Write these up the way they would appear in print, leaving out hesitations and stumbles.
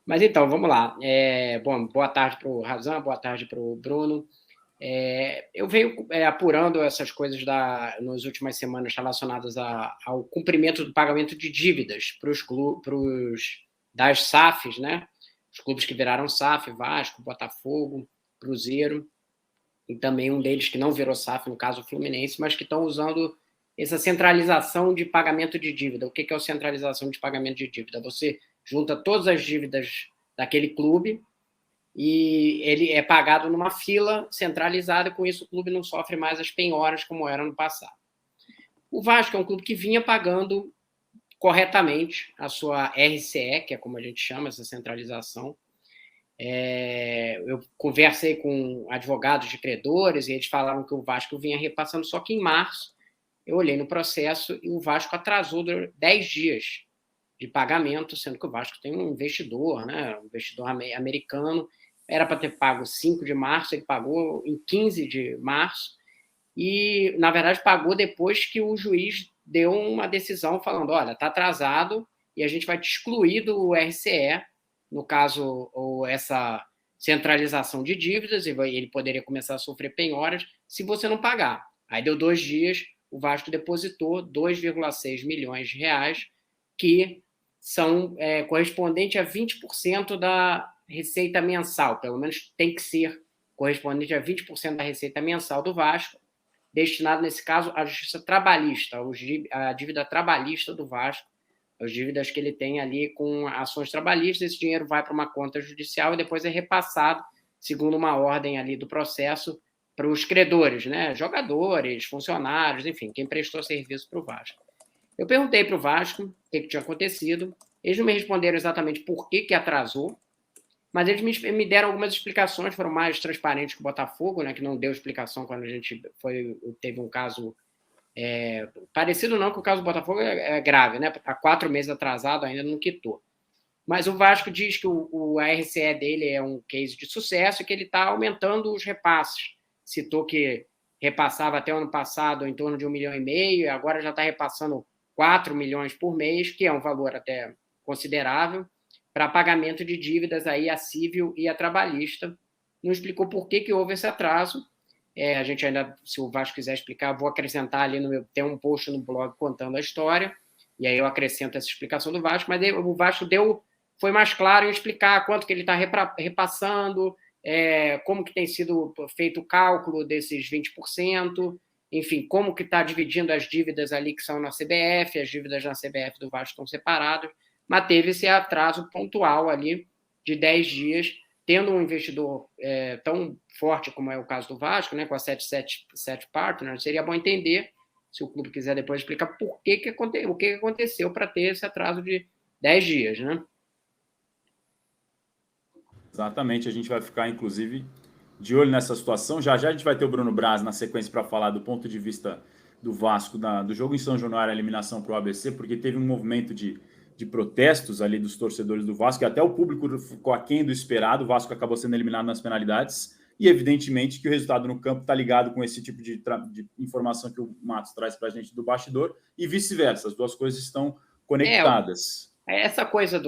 Mas então, vamos lá. Bom, boa tarde para o Razan, boa tarde para o Bruno. Eu venho apurando essas coisas nas últimas semanas relacionadas ao cumprimento do pagamento de dívidas para os clubes das SAFs, né? Os clubes que viraram SAF, Vasco, Botafogo, Cruzeiro, e também um deles que não virou SAF, no caso o Fluminense, mas que estão usando essa centralização de pagamento de dívida. O que é a centralização de pagamento de dívida? Você junta todas as dívidas daquele clube e ele é pagado numa fila centralizada, e com isso o clube não sofre mais as penhoras como era no passado. O Vasco é um clube que vinha pagando corretamente a sua RCE, que é como a gente chama essa centralização. Eu conversei com advogados de credores e eles falaram que o Vasco vinha repassando, só que em março eu olhei no processo e o Vasco atrasou 10 dias de pagamento, sendo que o Vasco tem um investidor, né, um investidor americano. Era para ter pago 5 de março, ele pagou em 15 de março, e, na verdade, pagou depois que o juiz deu uma decisão falando, olha, está atrasado e a gente vai te excluir do RCE, no caso, ou essa centralização de dívidas, e ele poderia começar a sofrer penhoras se você não pagar. Aí deu 2 dias, o Vasco depositou 2,6 milhões de reais, que são correspondente a 20% da receita mensal, pelo menos tem que ser correspondente a 20% da receita mensal do Vasco, destinado, nesse caso, à justiça trabalhista, à dívida trabalhista do Vasco, as dívidas que ele tem ali com ações trabalhistas. Esse dinheiro vai para uma conta judicial e depois é repassado, segundo uma ordem ali do processo, para os credores, né? Jogadores, funcionários, enfim, quem prestou serviço para o Vasco. Eu perguntei para o Vasco o que tinha acontecido. Eles não me responderam exatamente por que atrasou, mas eles me deram algumas explicações, foram mais transparentes que o Botafogo, né, que não deu explicação quando a gente teve um caso parecido, não, que o caso do Botafogo é grave, né? Está 4 meses atrasado, ainda não quitou. Mas o Vasco diz que o RCE dele é um case de sucesso e que ele está aumentando os repasses. Citou que repassava até o ano passado em torno de 1,5 milhão, e agora já está repassando 4 milhões por mês, que é um valor até considerável, para pagamento de dívidas aí a civil e a trabalhista. Não explicou por que houve esse atraso. A gente ainda, se o Vasco quiser explicar, vou acrescentar ali tem um post no blog contando a história, e aí eu acrescento essa explicação do Vasco, mas o Vasco foi mais claro em explicar quanto que ele está repassando, como que tem sido feito o cálculo desses 20%, enfim, como que está dividindo as dívidas ali que são na CBF, as dívidas na CBF do Vasco estão separadas, mas teve esse atraso pontual ali de 10 dias, tendo um investidor tão forte como é o caso do Vasco, né, com a 77 Partners, seria bom entender, se o clube quiser depois explicar, o que aconteceu para ter esse atraso de 10 dias, né? Exatamente, a gente vai ficar, inclusive, de olho nessa situação. Já já a gente vai ter o Bruno Braz na sequência para falar do ponto de vista do Vasco, do jogo em São Januário, a eliminação para o ABC, porque teve um movimento de protestos ali dos torcedores do Vasco, e até o público ficou aquém do esperado. O Vasco acabou sendo eliminado nas penalidades, e evidentemente que o resultado no campo está ligado com esse tipo de informação que o Matos traz para a gente do bastidor, e vice-versa, as duas coisas estão conectadas. Essa coisa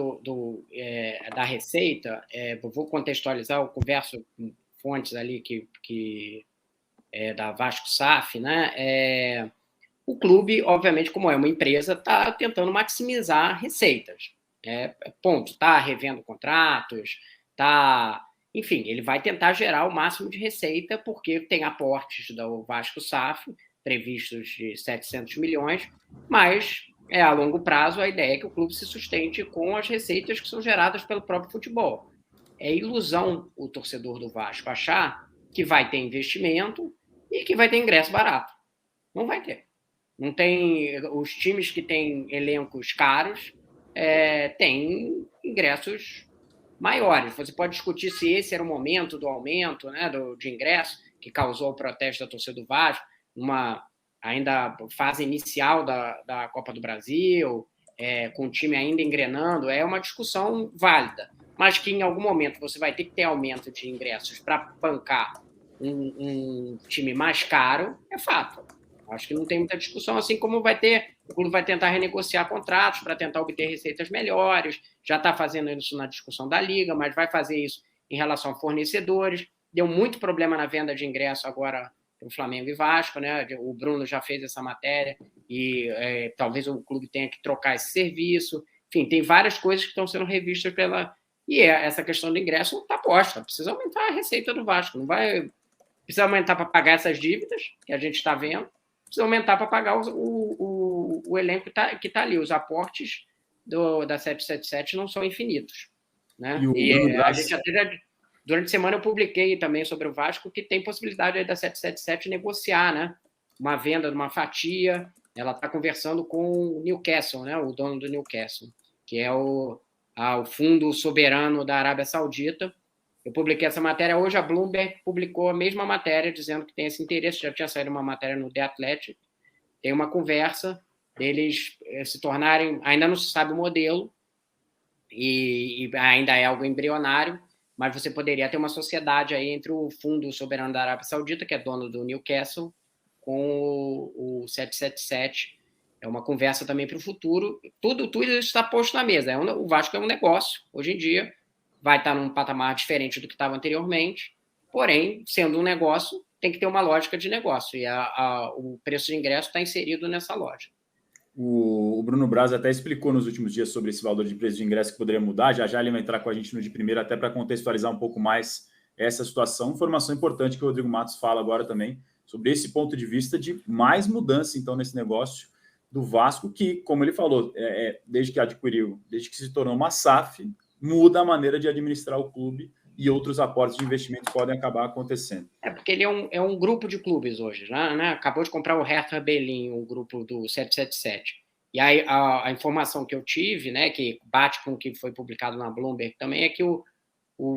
da receita, vou contextualizar, eu converso com fontes ali que da Vasco SAF, né? O clube, obviamente, como é uma empresa, está tentando maximizar receitas. Ponto. Está revendo contratos, enfim, ele vai tentar gerar o máximo de receita, porque tem aportes do Vasco SAF previstos de 700 milhões, mas a longo prazo a ideia é que o clube se sustente com as receitas que são geradas pelo próprio futebol. É ilusão o torcedor do Vasco achar que vai ter investimento e que vai ter ingresso barato. Não vai ter. Não tem. Os times que têm elencos caros têm ingressos maiores. Você pode discutir se esse era o momento do aumento, né, de ingresso que causou o protesto da torcida do Vasco, numa ainda fase inicial da Copa do Brasil, com o time ainda engrenando. É uma discussão válida, mas que em algum momento você vai ter que ter aumento de ingressos para bancar um time mais caro, é fato. Acho que não tem muita discussão, assim como vai ter o clube vai tentar renegociar contratos para tentar obter receitas melhores, já está fazendo isso na discussão da Liga, mas vai fazer isso em relação a fornecedores. Deu muito problema na venda de ingresso agora para o Flamengo e Vasco, né? O Bruno já fez essa matéria e talvez o clube tenha que trocar esse serviço. Enfim, tem várias coisas que estão sendo revistas pela... E essa questão do ingresso não está posta. Precisa aumentar a receita do Vasco. Não vai... Precisa aumentar para pagar essas dívidas que a gente está vendo. Precisa aumentar para pagar o elenco que está ali. Os aportes da 777 não são infinitos. Né? A gente até, durante a semana eu publiquei também sobre o Vasco que tem possibilidade aí da 777 negociar, né? Uma venda de uma fatia. Ela está conversando com o Newcastle, né? O dono do Newcastle, que é o fundo soberano da Arábia Saudita. Eu publiquei essa matéria hoje, a Bloomberg publicou a mesma matéria, dizendo que tem esse interesse, já tinha saído uma matéria no The Athletic, tem uma conversa deles se tornarem, ainda não se sabe o modelo, e ainda é algo embrionário, mas você poderia ter uma sociedade aí entre o fundo soberano da Arábia Saudita, que é dono do Newcastle, com o 777, é uma conversa também para o futuro. Tudo isso está posto na mesa. O Vasco é um negócio, hoje em dia, vai estar num patamar diferente do que estava anteriormente, porém, sendo um negócio, tem que ter uma lógica de negócio, e o preço de ingresso está inserido nessa lógica. O Bruno Braz até explicou nos últimos dias sobre esse valor de preço de ingresso que poderia mudar, já ele vai entrar com a gente no de primeira, até para contextualizar um pouco mais essa situação. Informação importante que o Rodrigo Matos fala agora também, sobre esse ponto de vista de mais mudança, então, nesse negócio do Vasco, que, como ele falou, desde que adquiriu, desde que se tornou uma SAF, muda a maneira de administrar o clube e outros aportes de investimento podem acabar acontecendo. Porque ele é um grupo de clubes hoje, né? Acabou de comprar o Hertha Berlin, o grupo do 777. E aí a informação que eu tive, né, que bate com o que foi publicado na Bloomberg também, é que o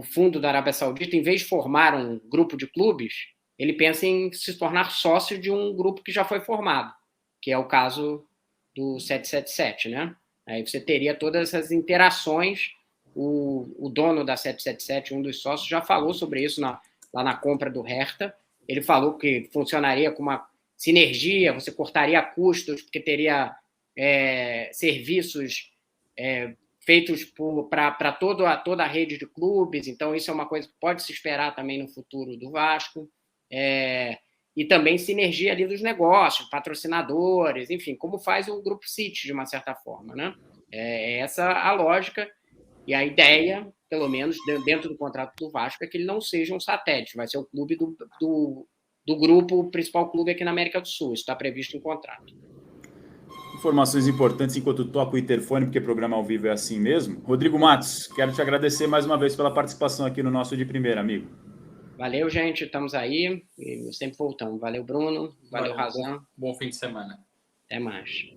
fundo da Arábia Saudita, em vez de formar um grupo de clubes, ele pensa em se tornar sócio de um grupo que já foi formado, que é o caso do 777, né? Aí você teria todas essas interações. O dono da 777, um dos sócios, já falou sobre isso lá na compra do Hertha. Ele falou que funcionaria com uma sinergia, você cortaria custos, porque teria serviços feitos para toda a rede de clubes. Então, isso é uma coisa que pode se esperar também no futuro do Vasco. E também sinergia ali dos negócios, patrocinadores, enfim, como faz o Grupo City, de uma certa forma, né? Essa a lógica. E a ideia, pelo menos dentro do contrato do Vasco, é que ele não seja um satélite, vai ser o clube do grupo, o principal clube aqui na América do Sul. Isso está previsto em contrato. Informações importantes enquanto toco o interfone, porque programa ao vivo é assim mesmo. Rodrigo Matos, quero te agradecer mais uma vez pela participação aqui no nosso de primeira, amigo. Valeu, gente, estamos aí e sempre voltamos. Valeu, Bruno. Valeu, Razan. Bom fim de semana. Até mais.